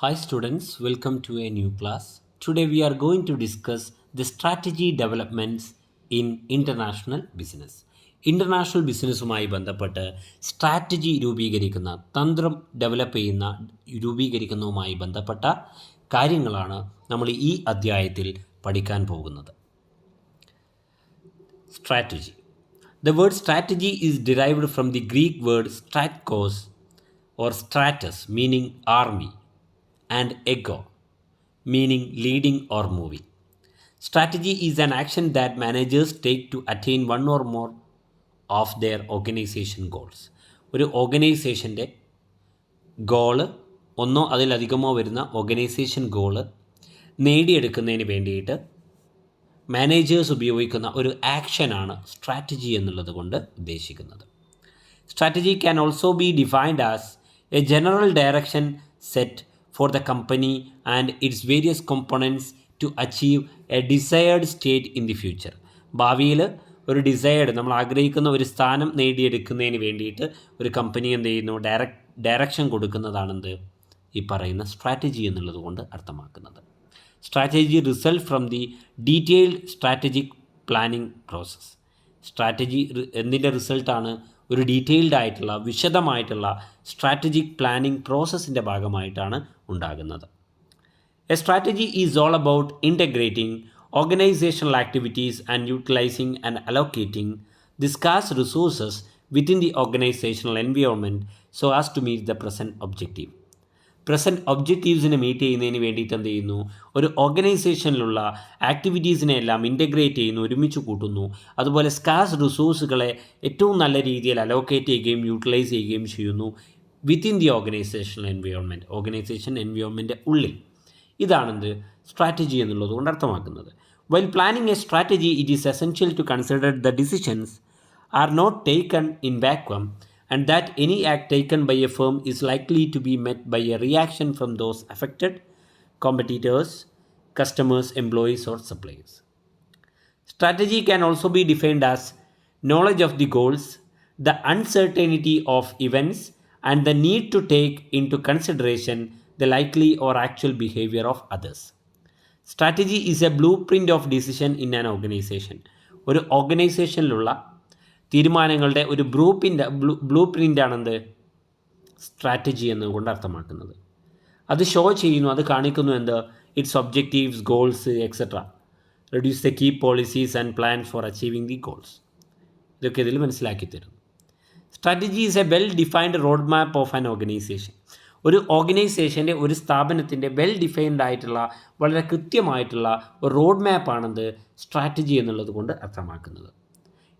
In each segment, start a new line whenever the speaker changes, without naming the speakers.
Hi students, welcome to a new class. Today we are going to discuss the strategy developments in international business. International ബിസിനസ്സുമായി ബന്ധപ്പെട്ട് strategy രൂപീകരിക്കുന്ന തന്ത്രം രൂപീകരിക്കുന്നതുമായി ബന്ധപ്പെട്ട കാര്യങ്ങളാണ് നമ്മൾ ഈ അധ്യായത്തിൽ പഠിക്കാൻ പോകുന്നത്. Strategy. The word strategy is derived from the Greek word stratkos or stratus, meaning army, and ego, meaning leading or moving. Strategy is an action that managers take to attain one or more of their organization goals. ഒരു ഓർഗനൈസേഷൻ്റെ goal ഒന്നോ അതിലധികമോ വരുന്ന organisation goal നേടിയെടുക്കുന്നതിന് വേണ്ടിയിട്ട് managers ഉപയോഗിക്കുന്ന ഒരു ആക്ഷനാണ് strategy എന്നുള്ളത് കൊണ്ട് ഉദ്ദേശിക്കുന്നത്. Strategy can also be defined as A general direction set for the company and its various components to achieve a desired state in the future. ഭാവിയിൽ ഒരു നമ്മൾ ആഗ്രഹിക്കുന്ന ഒരു സ്ഥാനം നേടിയെടുക്കുന്നതിന് വേണ്ടിയിട്ട് ഒരു കമ്പനി എന്ത് ചെയ്യുന്നു, ഡയറക്ഷൻ കൊടുക്കുന്നതാണെന്ത് ഈ പറയുന്ന സ്ട്രാറ്റജി എന്നുള്ളത് കൊണ്ട് അർത്ഥമാക്കുന്നത്. Strategy result from the detailed strategic planning process. Strategy എന്തിൻ്റെ റിസൾട്ടാണ്? ഒരു ഡീറ്റെയിൽഡ് ആയിട്ടുള്ള വിശദമായിട്ടുള്ള സ്ട്രാറ്റജിക് പ്ലാനിങ് പ്രോസസ്സിൻ്റെ ഭാഗമായിട്ടാണ് ഉണ്ടാകുന്നത്. A strategy is all about integrating organisational activities and utilising and allocating the scarce resources within the organisational environment so as to meet the present objective. Present ഒബ്ജക്റ്റീവ്സിനെ meet ചെയ്യുന്നതിന് വേണ്ടിയിട്ട് എന്ത് ചെയ്യുന്നു, ഒരു ഓർഗനൈസേഷനിലുള്ള ആക്ടിവിറ്റീസിനെ എല്ലാം ഇൻ്റഗ്രേറ്റ് ചെയ്യുന്നു, ഒരുമിച്ച് കൂട്ടുന്നു. അതുപോലെ സ്കാർസ് റിസോഴ്സുകളെ ഏറ്റവും നല്ല രീതിയിൽ അലോക്കേറ്റ് ചെയ്യുകയും യൂട്ടിലൈസ് ചെയ്യുകയും ചെയ്യുന്നു within the organisational environment, organisation environment ഉള്ളിൽ. ഇതാണെന്ത് സ്ട്രാറ്റജി എന്നുള്ളത് കൊണ്ട് അർത്ഥമാക്കുന്നത്. While planning a strategy it is essential to consider the decisions are not taken in vacuum and that any act taken by a firm is likely to be met by a reaction from those affected, competitors, customers, employees or suppliers. Strategy can also be defined as knowledge of the goals, the uncertainty of events and the need to take into consideration the likely or actual behavior of others. Strategy is a blueprint of decision in an organization. ഒരു ഓർഗനൈസേഷനിലുള്ള തീരുമാനങ്ങളുടെ ഒരു blue പ്രിൻ്റാണെന്ത് strategy എന്നുകൊണ്ട് അർത്ഥമാക്കുന്നത്. അത് show ചെയ്യുന്നു, അത് കാണിക്കുന്നു എന്ത്, its objectives, goals etcetera, reduce the key policies and plan for achieving the goals. ഇതൊക്കെ ഇതിൽ മനസ്സിലാക്കി തരുന്നു. Strategy is a well defined road map of an organisation. ഒരു ഓർഗനൈസേഷൻ്റെ, ഒരു സ്ഥാപനത്തിൻ്റെ വെൽ ഡിഫൈൻഡ് ആയിട്ടുള്ള വളരെ കൃത്യമായിട്ടുള്ള ഒരു റോഡ് മാപ്പാണെന്ത് സ്ട്രാറ്റജി എന്നുള്ളത് കൊണ്ട് അർത്ഥമാക്കുന്നത്.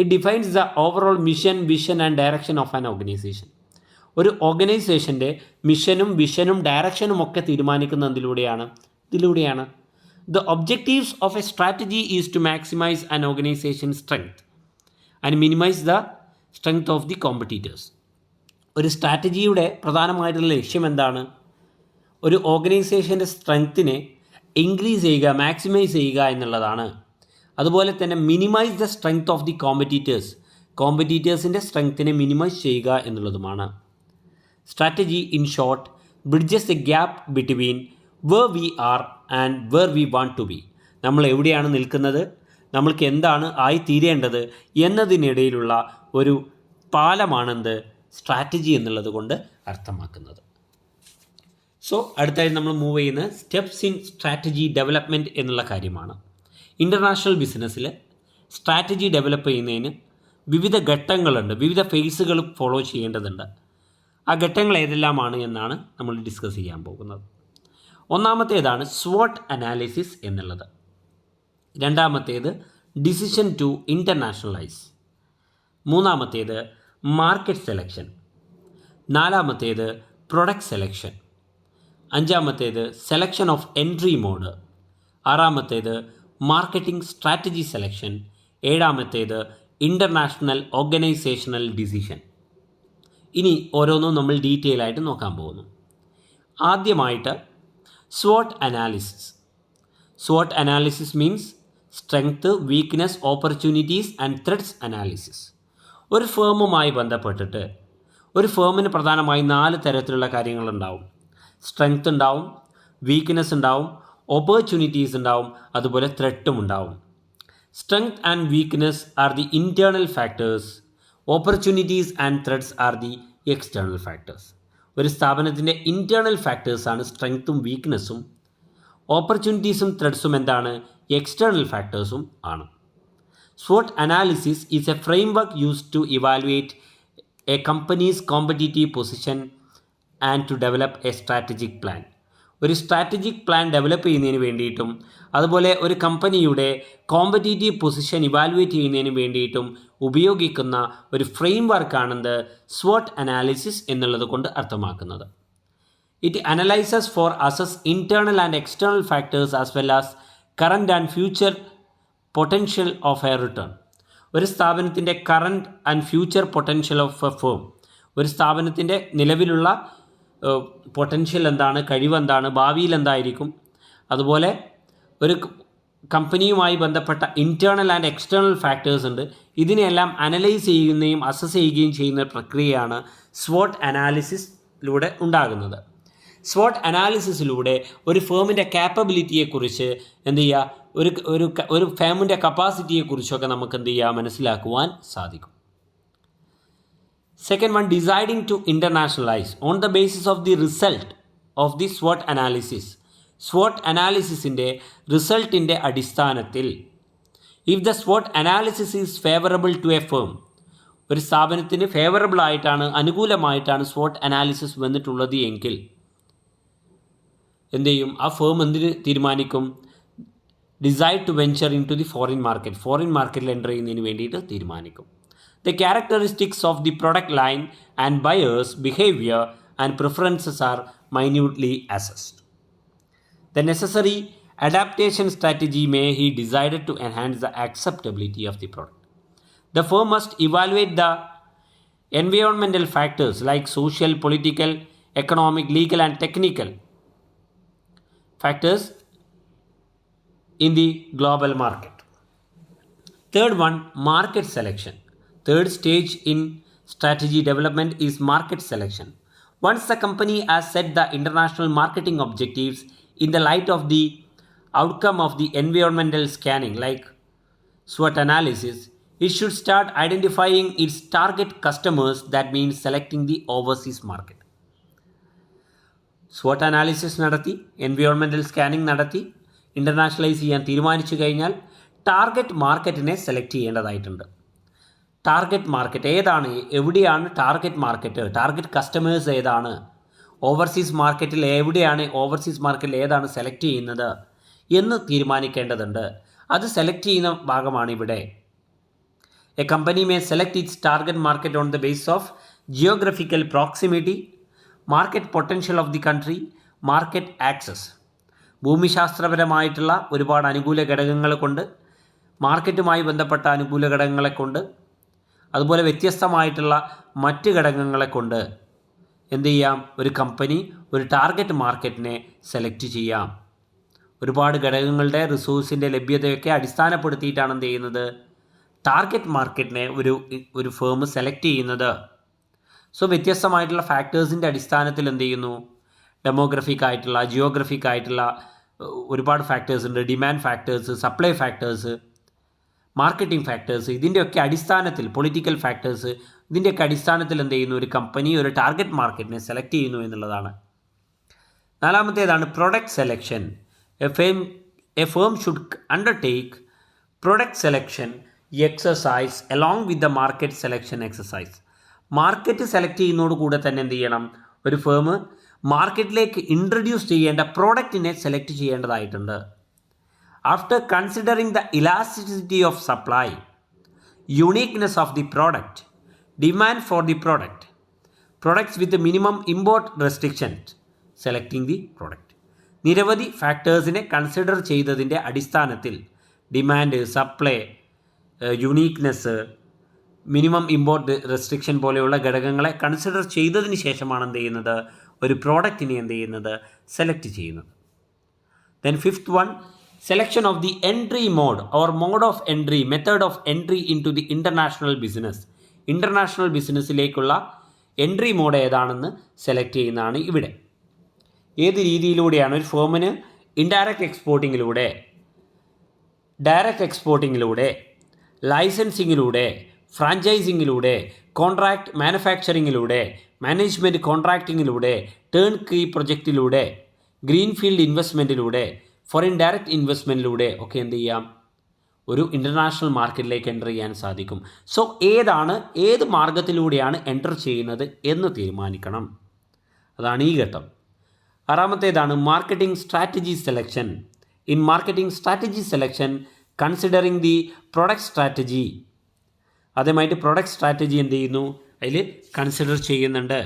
It defines the overall mission, vision and direction of an organization. ഒരു ഓർഗനൈസേഷൻ്റെ മിഷനും വിഷനും ഡയറക്ഷനും ഒക്കെ തീരുമാനിക്കുന്നതിലൂടെയാണ്. The objectives of a strategy is to maximize an organization's strength and minimize the strength of the competitors. ഒരു സ്ട്രാറ്റജിയുടെ പ്രധാനമായിട്ടുള്ള ലക്ഷ്യം എന്താണ്? ഒരു ഓർഗനൈസേഷൻ്റെ സ്ട്രെങ്ത്തിനെ ഇൻക്രീസ് ചെയ്യുക, മാക്സിമൈസ് ചെയ്യുക എന്നുള്ളതാണ്. അതുപോലെ തന്നെ minimise the strength of the കോമ്പറ്റീറ്റേഴ്സിൻ്റെ സ്ട്രെങ്ത്തിനെ മിനിമൈസ് ചെയ്യുക എന്നുള്ളതുമാണ്. Strategy in short bridges a gap between where we are and where we want to be. നമ്മൾ എവിടെയാണ് നിൽക്കുന്നത്, നമ്മൾക്ക് എന്താണ് ആയി തീരേണ്ടത് എന്നതിനിടയിലുള്ള ഒരു പാലമാണെന്ത് സ്ട്രാറ്റജി എന്നുള്ളത് കൊണ്ട് അർത്ഥമാക്കുന്നത്. സോ അടുത്തായി നമ്മൾ മൂവ് ചെയ്യുന്നത് സ്റ്റെപ്സ് ഇൻ സ്ട്രാറ്റജി ഡെവലപ്മെൻറ്റ് എന്നുള്ള കാര്യമാണ്. ഇൻ്റർനാഷണൽ ബിസിനസ്സിൽ സ്ട്രാറ്റജി ഡെവലപ്പ് ചെയ്യുന്നതിന് വിവിധ ഘട്ടങ്ങളുണ്ട്, വിവിധ ഫേസുകൾ ഫോളോ ചെയ്യേണ്ടതുണ്ട്. ആ ഘട്ടങ്ങൾ ഏതെല്ലാമാണ് എന്നാണ് നമ്മൾ ഡിസ്കസ് ചെയ്യാൻ പോകുന്നത്. ഒന്നാമത്തേതാണ് SWOT അനാലിസിസ് എന്നുള്ളത്. രണ്ടാമത്തേത് ഡിസിഷൻ ടു ഇൻ്റർനാഷണലൈസ്. മൂന്നാമത്തേത് മാർക്കറ്റ് സെലക്ഷൻ. നാലാമത്തേത് പ്രൊഡക്റ്റ് സെലക്ഷൻ. അഞ്ചാമത്തേത് സെലക്ഷൻ ഓഫ് എൻട്രി മോഡ്. ആറാമത്തേത് മാർക്കറ്റിംഗ് സ്ട്രാറ്റജി സെലക്ഷൻ. ഏഴാമത്തേത് ഇൻ്റർനാഷണൽ ഓർഗനൈസേഷണൽ ഡിസിഷൻ. ഇനി ഓരോന്നും നമ്മൾ ഡീറ്റെയിൽ ആയിട്ട് നോക്കാൻ പോകുന്നു. ആദ്യമായിട്ട് SWOT analysis. SWOT analysis means strength, weakness, opportunities and threats analysis. ഒരു ഫേമുമായി ബന്ധപ്പെട്ടിട്ട് ഒരു ഫേമിന് പ്രധാനമായി 4 തരത്തിലുള്ള കാര്യങ്ങളുണ്ടാവും. സ്ട്രെങ്ത് ഉണ്ടാവും, വീക്ക്നെസ് ഉണ്ടാവും, ഓപ്പർച്യൂണിറ്റീസ് ഉണ്ടാവും, അതുപോലെ ത്രെട്ടും ഉണ്ടാവും. Strength and weakness are the internal factors, opportunities and threats are the external factors. ഒരു സ്ഥാപനത്തിൻ്റെ ഇൻറ്റേർണൽ ഫാക്ടേഴ്സാണ് സ്ട്രെങ്ത്തും വീക്ക്നെസ്സും. ഓപ്പർച്യൂണിറ്റീസും ത്രെഡ്സും എന്താണ്? എക്സ്റ്റേണൽ ഫാക്ടേഴ്സും ആണ്. SWOT analysis is a framework used to evaluate a company's competitive position and to develop a strategic plan. ഒരു strategic plan develop ചെയ്യുന്നതിന് വേണ്ടിയിട്ടും അതുപോലെ ഒരു കമ്പനിയുടെ കോമ്പറ്റീറ്റീവ് പൊസിഷൻ ഇവാലുവേറ്റ് ചെയ്യുന്നതിന് വേണ്ടിയിട്ടും ഉപയോഗിക്കുന്ന ഒരു ഫ്രെയിം വർക്കാണെന്ത് SWOT അനാലിസിസ് എന്നുള്ളത് കൊണ്ട് അർത്ഥമാക്കുന്നത്. It analyses for assess internal and external factors as well as current and future potential of a return. ഒരു സ്ഥാപനത്തിൻ്റെ current and future potential of a firm, ഒരു സ്ഥാപനത്തിൻ്റെ നിലവിലുള്ള പൊട്ടൻഷ്യൽ എന്താണ്, കഴിവെന്താണ്, ഭാവിയിൽ എന്തായിരിക്കും, അതുപോലെ ഒരു കമ്പനിയുമായി ബന്ധപ്പെട്ട ഇൻറ്റേർണൽ ആൻഡ് എക്സ്റ്റേണൽ ഫാക്ടേഴ്സ് ഉണ്ട്. ഇതിനെല്ലാം അനലൈസ് ചെയ്യുകയും അസസ് ചെയ്യുകയും ചെയ്യുന്ന പ്രക്രിയയാണ് SWOT അനാലിസിസിലൂടെ ഉണ്ടാകുന്നത്. SWOT അനാലിസിസിലൂടെ ഒരു ഫേമിൻ്റെ ക്യാപ്പബിലിറ്റിയെക്കുറിച്ച് എന്ത് ചെയ്യുക, ഒരു ഫേമിൻ്റെ കപ്പാസിറ്റിയെക്കുറിച്ചൊക്കെ നമുക്ക് എന്ത് ചെയ്യുക, മനസ്സിലാക്കുവാൻ സാധിക്കും. Second one, deciding to internationalise on the basis of the result of the SWOT analysis. SWOT അനാലിസിസിൻ്റെ റിസൾട്ടിൻ്റെ അടിസ്ഥാനത്തിൽ if the SWOT analysis is favourable to a firm, ഒരു സ്ഥാപനത്തിന് ഫേവറബിൾ ആയിട്ടാണ്, അനുകൂലമായിട്ടാണ് SWOT അനാലിസിസ് വന്നിട്ടുള്ളത് എങ്കിൽ എന്ത് ചെയ്യും, ആ ഫേം എന്തിന് തീരുമാനിക്കും, decide to venture into the foreign market, foreign മാർക്കറ്റിൽ എൻ്റർ ചെയ്യുന്നതിന് വേണ്ടിയിട്ട് തീരുമാനിക്കും. The characteristics of the product line and buyers behaviour and preferences are minutely assessed. The necessary adaptation strategy may be decided to enhance the acceptability of the product. The firm must evaluate the environmental factors like social, political, economic, legal and technical factors in the global market. Third one, market selection. Third stage in strategy development is market selection. Once the company has set the international marketing objectives in the light of the outcome of the environmental scanning like SWOT analysis, it should start identifying its target customers. That means selecting the overseas market. SWOT analysis നടത്തി, environmental scanning നടത്തി, ഇൻ്റർനാഷണലൈസ് ചെയ്യാൻ തീരുമാനിച്ചു കഴിഞ്ഞാൽ target മാർക്കറ്റിനെ select ചെയ്യേണ്ടതായിട്ടുണ്ട്. Target market ഏതാണ്, എവിടെയാണ് target market, target customers ഏതാണ്, ഓവർസീസ് മാർക്കറ്റിൽ എവിടെയാണ്, ഓവർസീസ് മാർക്കറ്റിൽ ഏതാണ് സെലക്ട് ചെയ്യുന്നത് എന്ന് തീരുമാനിക്കേണ്ടതുണ്ട്. അത് സെലക്ട് ചെയ്യുന്ന ഭാഗമാണ് ഇവിടെ. A company may select its target market on the base of geographical proximity, market potential of the country, market access. ഭൂമിശാസ്ത്രപരമായിട്ടുള്ള ഒരുപാട് അനുകൂല ഘടകങ്ങൾ കൊണ്ട്, മാർക്കറ്റുമായി ബന്ധപ്പെട്ട അനുകൂല ഘടകങ്ങളെ കൊണ്ട്, അതുപോലെ വ്യത്യസ്തമായിട്ടുള്ള മറ്റ് ഘടകങ്ങളെ കൊണ്ട് എന്ത് ചെയ്യാം, ഒരു കമ്പനി ഒരു ടാർഗറ്റ് മാർക്കറ്റിനെ സെലക്ട് ചെയ്യാം. ഒരുപാട് ഘടകങ്ങളുടെ റിസോഴ്സിൻ്റെ ലഭ്യതയൊക്കെ അടിസ്ഥാനപ്പെടുത്തിയിട്ടാണ് എന്ത് ചെയ്യുന്നത്, ടാർഗറ്റ് മാർക്കറ്റിനെ ഒരു ഫേം സെലക്ട് ചെയ്യുന്നത്. സോ വ്യത്യസ്തമായിട്ടുള്ള ഫാക്ടേഴ്സിൻ്റെ അടിസ്ഥാനത്തിൽ എന്ത് ചെയ്യുന്നു, ഡെമോഗ്രഫിക് ആയിട്ടുള്ള, ജിയോഗ്രഫിക് ആയിട്ടുള്ള ഒരുപാട് ഫാക്ടേഴ്സ് ഉണ്ട്. Demand factors, supply factors, marketing factors, ഇതിൻ്റെയൊക്കെ അടിസ്ഥാനത്തിൽ, പൊളിറ്റിക്കൽ ഫാക്ടേഴ്സ്, ഇതിൻ്റെയൊക്കെ അടിസ്ഥാനത്തിൽ എന്ത് ചെയ്യുന്നു, ഒരു കമ്പനി ഒരു ടാർഗറ്റ് മാർക്കറ്റിനെ സെലക്ട് ചെയ്യുന്നു എന്നുള്ളതാണ്. നാലാമത്തേതാണ് product selection. A firm should undertake product selection exercise along with the market selection exercise. Market select ചെയ്യുന്നതോട് കൂടെ തന്നെ എന്ത് ചെയ്യണം, ഒരു ഫേം മാർക്കറ്റിലേക്ക് ഇൻട്രൊഡ്യൂസ് ചെയ്യേണ്ട പ്രോഡക്റ്റിനെ സെലക്ട് ചെയ്യേണ്ടതായിട്ടുണ്ട്. After considering the elasticity of supply, uniqueness of the product, demand for the product, products with minimum import restrictions, selecting the product. നിരവധി ഫാക്ടേഴ്സിനെ കൺസിഡർ ചെയ്തതിൻ്റെ അടിസ്ഥാനത്തിൽ demand, supply, uniqueness, minimum import restriction പോലെയുള്ള ഘടകങ്ങളെ consider ചെയ്തതിന് ശേഷമാണ് എന്ത് ചെയ്യുന്നത്, ഒരു പ്രോഡക്റ്റിനെ എന്ത് ചെയ്യുന്നത്, സെലക്ട് ചെയ്യുന്നത്. Then fifth one, selection of the entry mode or mode of entry, method of entry into the international business. International ബിസിനസ്സിലേക്കുള്ള എൻട്രി മോഡ് ഏതാണെന്ന് സെലക്ട് ചെയ്യുന്നതാണ് ഇവിടെ. ഏത് രീതിയിലൂടെയാണ് ഒരു ഫേമിന് ഇൻഡയറക്റ്റ് എക്സ്പോർട്ടിങ്ങിലൂടെ, ഡയറക്റ്റ് എക്സ്പോർട്ടിങ്ങിലൂടെ, ലൈസൻസിങ്ങിലൂടെ, ഫ്രാഞ്ചൈസിങ്ങിലൂടെ, കോൺട്രാക്ട് മാനുഫാക്ചറിങ്ങിലൂടെ, മാനേജ്മെൻറ്റ് കോൺട്രാക്റ്റിങ്ങിലൂടെ, ടേൺ കീ പ്രൊജക്റ്റിലൂടെ, ഗ്രീൻഫീൽഡ് ഇൻവെസ്റ്റ്മെൻറ്റിലൂടെ, ഫോറിൻ ഡയറക്റ്റ് ഇൻവെസ്റ്റ്മെൻറ്റിലൂടെ ഒക്കെ എന്ത് ചെയ്യാം, ഒരു ഇൻ്റർനാഷണൽ മാർക്കറ്റിലേക്ക് എൻ്റർ ചെയ്യാൻ സാധിക്കും. സോ ഏത് മാർഗത്തിലൂടെയാണ് എൻ്റർ ചെയ്യുന്നത് എന്ന് തീരുമാനിക്കണം. അതാണ് ഈ ഘട്ടം. ആറാമത്തേതാണ് marketing strategy selection. In marketing strategy selection considering the product strategy. ആദ്യമായിട്ട് പ്രൊഡക്റ്റ് സ്ട്രാറ്റജി എന്ത് ചെയ്യുന്നു, അതിൽ കൺസിഡർ ചെയ്യുന്നുണ്ട്.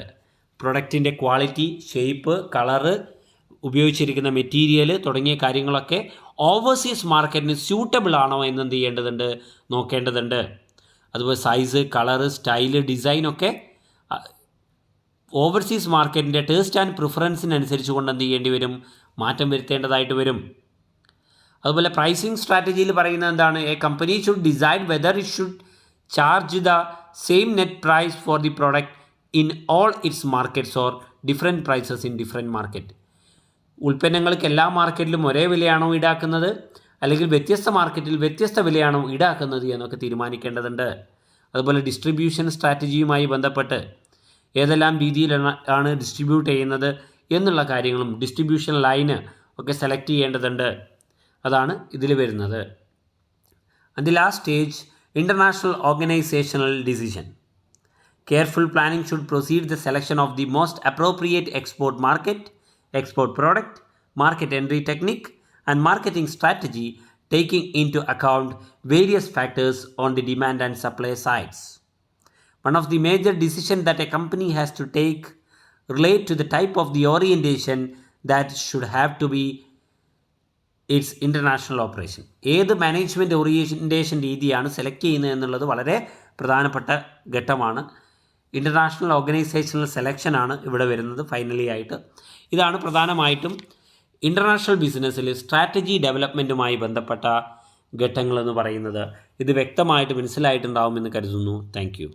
പ്രൊഡക്റ്റിൻ്റെ ക്വാളിറ്റി, ഷേപ്പ്, കളറ്, ഉപയോഗിച്ചിരിക്കുന്ന മെറ്റീരിയൽ തുടങ്ങിയ കാര്യങ്ങളൊക്കെ ഓവർസീസ് മാർക്കറ്റിന് സ്യൂട്ടബിൾ ആണോ എന്ന് എന്ത് ചെയ്യേണ്ടതുണ്ട്, നോക്കേണ്ടതുണ്ട്. അതുപോലെ സൈസ്, കളറ്, സ്റ്റൈല്, ഡിസൈനൊക്കെ ഓവർസീസ് മാർക്കറ്റിൻ്റെ ടേസ്റ്റ് ആൻഡ് പ്രിഫറൻസിനനുസരിച്ച് കൊണ്ട് എന്ത് ചെയ്യേണ്ടി വരും, മാറ്റം വരുത്തേണ്ടതായിട്ട് വരും. അതുപോലെ പ്രൈസിങ് സ്ട്രാറ്റജിയിൽ പറയുന്നത് എന്താണ്, a company should decide whether it should charge the same net price for the product in all its markets or different prices in different market. ഉൽപ്പന്നങ്ങൾക്ക് എല്ലാ മാർക്കറ്റിലും ഒരേ വിലയാണോ ഈടാക്കുന്നത്, അല്ലെങ്കിൽ വ്യത്യസ്ത മാർക്കറ്റിൽ വ്യത്യസ്ത വിലയാണോ ഈടാക്കുന്നത് എന്നൊക്കെ തീരുമാനിക്കേണ്ടതുണ്ട്. അതുപോലെ ഡിസ്ട്രിബ്യൂഷൻ സ്ട്രാറ്റജിയുമായി ബന്ധപ്പെട്ട് ഏതെല്ലാം രീതിയിലാണ് ഡിസ്ട്രിബ്യൂട്ട് ചെയ്യുന്നത് എന്നുള്ള കാര്യങ്ങളും ഡിസ്ട്രിബ്യൂഷൻ ലൈന് ഒക്കെ സെലക്ട് ചെയ്യേണ്ടതുണ്ട്. അതാണ് ഇതിൽ വരുന്നത്. And the last stage, international organisational decision. Careful planning should precede the selection of the most appropriate export market, export product, market entry technique, and marketing strategy, taking into account various factors on the demand and supply sides. One of the major decisions that a company has to take relate to the type of the orientation that should have to be it's international operation. ഏത് management orientation രീതിയാണ് select ചെയ്യുന്നത് എന്നുള്ളത് വളരെ പ്രധാനപ്പെട്ട ഘട്ടമാണ്. International organisational സെലക്ഷനാണ് ഇവിടെ വരുന്നത് finally ആയിട്ട്. ഇതാണ് പ്രധാനമായിട്ടും ഇൻ്റർനാഷണൽ ബിസിനസ്സിൽ സ്ട്രാറ്റജി ഡെവലപ്മെൻറ്റുമായി ബന്ധപ്പെട്ട ഘട്ടങ്ങളെന്ന് പറയുന്നത്. ഇത് വ്യക്തമായിട്ട് മനസ്സിലായിട്ടുണ്ടാവുമെന്ന് കരുതുന്നു. Thank you.